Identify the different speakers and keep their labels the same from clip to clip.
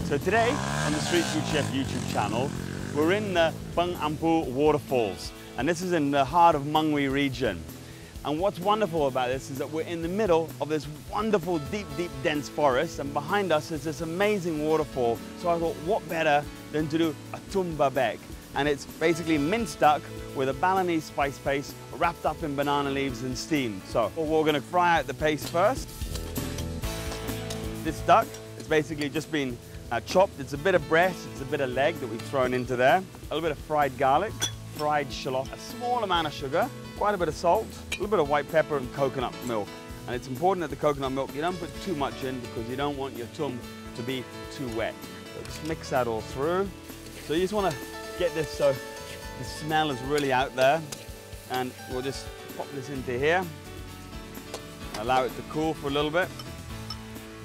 Speaker 1: So today, on the Street Food Chef YouTube channel, we're in the Peng Empu Waterfalls, and this is in the heart of Mangwi region. And what's wonderful about this is that we're in the middle of this wonderful, deep, dense forest, and behind us is this amazing waterfall. So I thought, what better than to do a Tum Bebek? And it's basically minced duck with a Balinese spice paste wrapped up in banana leaves and steamed. So we're going to fry out the paste first. This duck is basically just been chopped. It's a bit of breast, it's a bit of leg that we've thrown into there, a little bit of fried garlic, fried shallot, a small amount of sugar, quite a bit of salt, a little bit of white pepper and coconut milk. And it's important that the coconut milk, you don't put too much in because you don't want your tum to be too wet. So just mix that all through. So you just want to get this so the smell is really out there. And we'll just pop this into here, allow it to cool for a little bit.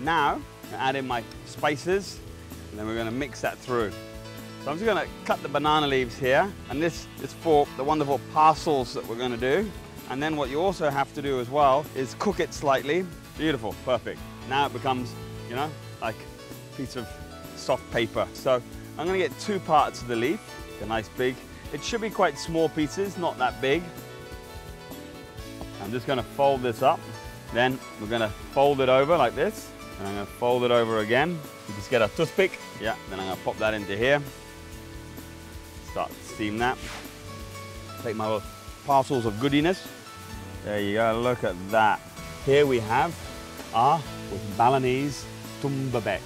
Speaker 1: Now, I add in my spices, and then we're going to mix that through. So I'm just going to cut the banana leaves here, and this is for the wonderful parcels that we're going to do. And then what you also have to do as well is cook it slightly. Beautiful, perfect. Now it becomes, you know, like a piece of soft paper. So I'm going to get 2 parts of the leaf, a nice big. It should be quite small pieces, not that big. I'm just going to fold this up. Then we're going to fold it over like this. And I'm going to fold it over again. You just get a toothpick. Yeah, then I'm going to pop that into here. Start to steam that. Take my little parcels of goodiness. There you go, look at that. Here we have our Balinese Tum Bebek.